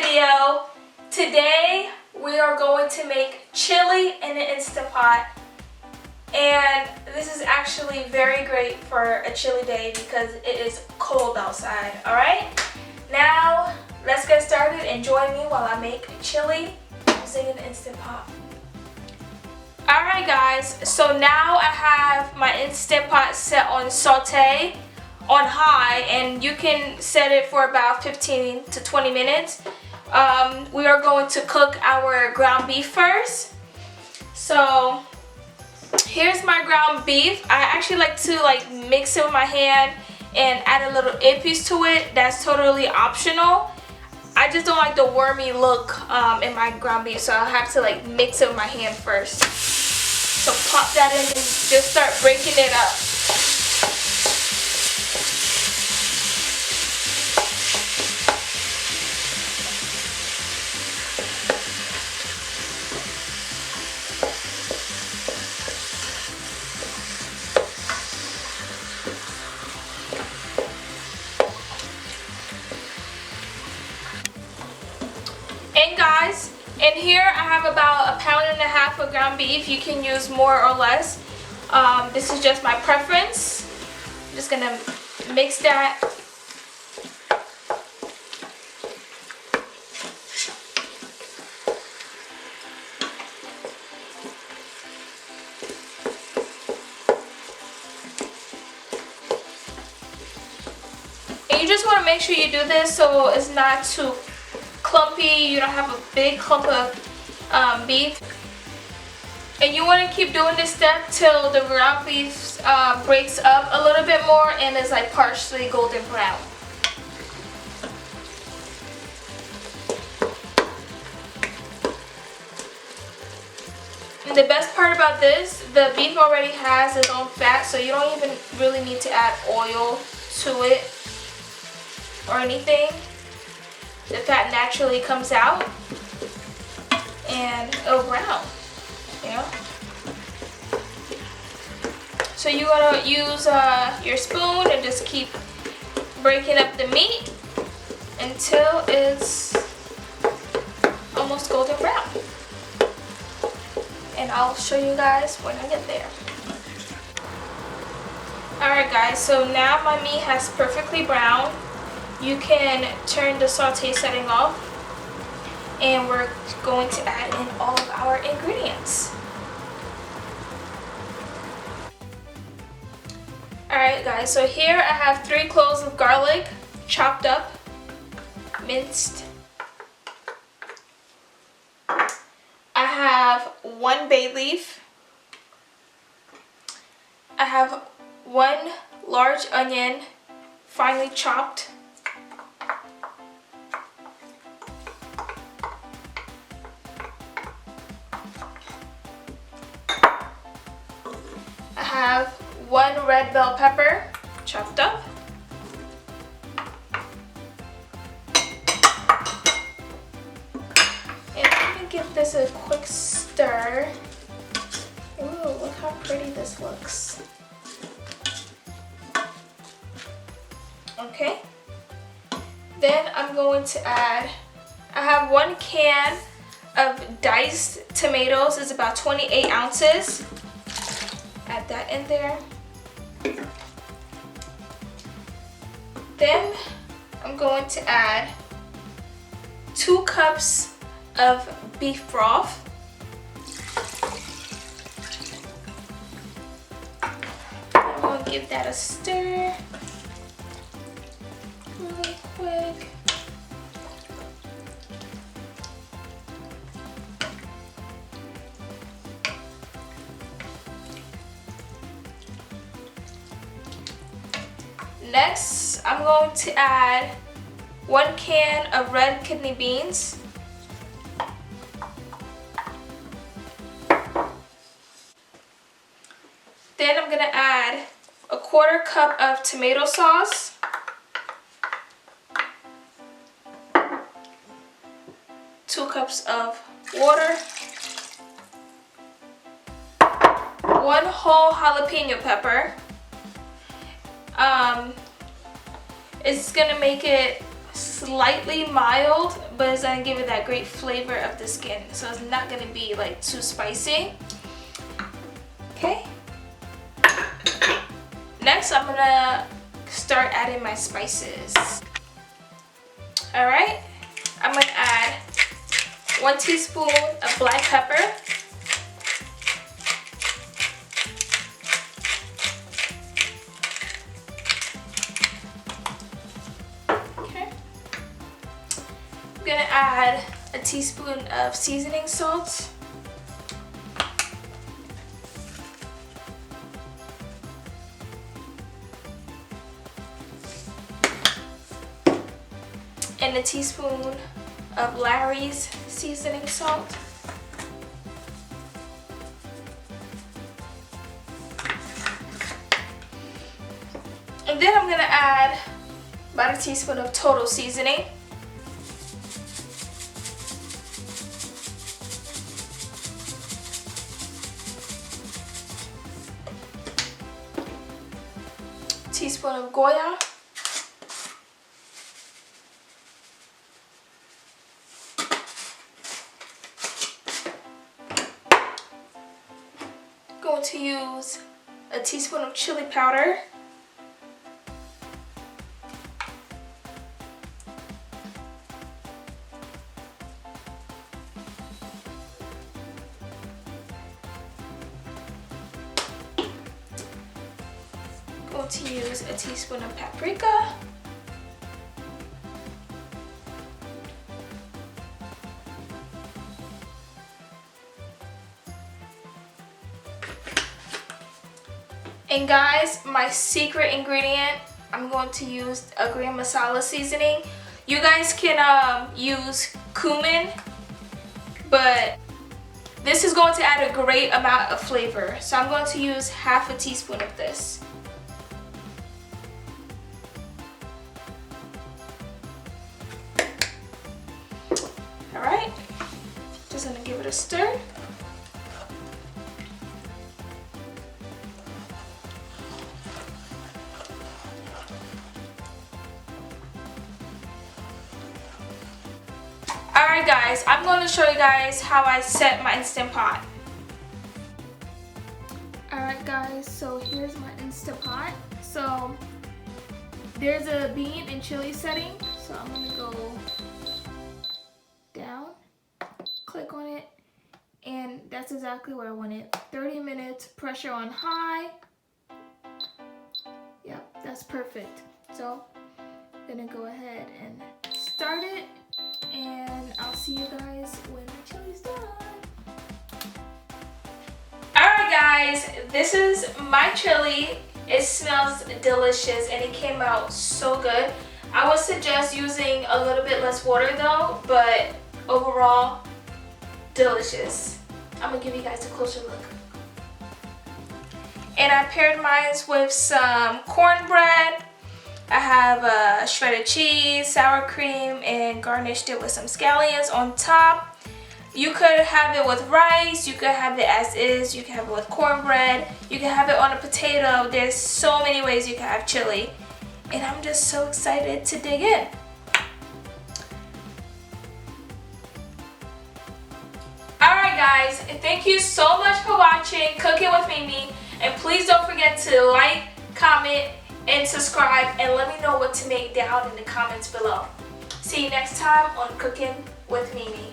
video. Today we are going to make chili in an Instant Pot, and this is actually very great for a chilly day because it is cold outside. Alright, now let's get started and join me while I make chili using an Instant Pot. Alright guys, so now I have my Instant Pot set on saute on high, and you can set it for about 15 to 20 minutes. We are going to cook our ground beef first. So here's my ground beef. I actually like to mix it with my hand and add a little épice to it. That's totally optional. I just don't like the wormy look in my ground beef, so I'll have to mix it with my hand first. So pop that in and just start breaking it up. And guys, in here I have about 1.5 pounds of ground beef. You can use more or less. This is just my preference. I'm just gonna mix that. And you just want to make sure you do this so it's not too clumpy. You don't have a big clump of beef. And you want to keep doing this step till the ground beef breaks up a little bit more and is partially golden brown. And the best part about this, the beef already has its own fat, so you don't even really need to add oil to it or anything. The fat naturally comes out and it'll brown, you know. So you gotta use your spoon and just keep breaking up the meat until it's almost golden brown. And I'll show you guys when I get there. Alright guys, so now my meat has perfectly browned. You can turn the saute setting off, and we're going to add in all of our ingredients. Alright guys, so here I have 3 cloves of garlic, chopped up, minced. I have 1 bay leaf. I have 1 large onion, finely chopped. I have 1 red bell pepper, chopped up. And I'm gonna give this a quick stir. Ooh, look how pretty this looks. Okay. Then I'm going to add, I have 1 can of diced tomatoes. It's about 28 ounces. Add that in there. Then I'm going to add 2 cups of beef broth. I'm going to give that a stir really quick. Next, I'm going to add 1 can of red kidney beans. Then I'm going to add a 1/4 cup of tomato sauce. 2 cups of water. 1 whole jalapeno pepper. It's gonna make it slightly mild, but it's gonna give it that great flavor of the skin. So it's not gonna be like too spicy. Okay. Next, I'm gonna start adding my spices. All right. I'm gonna add 1 teaspoon of black pepper. I'm gonna add a teaspoon of seasoning salt. And a teaspoon of Lawry's seasoning salt. And then I'm gonna add about a teaspoon of Total Seasoning. Teaspoon of Goya. Going to use a teaspoon of chili powder. Going to use a teaspoon of paprika. And guys, my secret ingredient, I'm going to use a garam masala seasoning. You guys can use cumin, but this is going to add a great amount of flavor. So I'm going to use half a teaspoon of this. Alright, just gonna give it a stir. Alright guys, I'm going to show you guys how I set my Instant Pot. Alright guys, so here's my Instant Pot. So there's a bean and chili setting. So I'm going to go down, click on it, and that's exactly where I want it. 30 minutes, pressure on high. Yep, that's perfect. So I'm going to go ahead and start it. And I'll see you guys when the chili's done. Alright guys, this is my chili. It smells delicious and it came out so good. I would suggest using a little bit less water though, but overall, delicious. I'm gonna give you guys a closer look. And I paired mine with some cornbread. I have shredded cheese, sour cream, and garnished it with some scallions on top. You could have it with rice, you could have it as is, you can have it with cornbread, you can have it on a potato. There's so many ways you can have chili. And I'm just so excited to dig in. Alright guys, thank you so much for watching Cooking with Mimi. And please don't forget to like, comment, and subscribe, and let me know what to make down in the comments below. See you next time on Cooking with Mimi.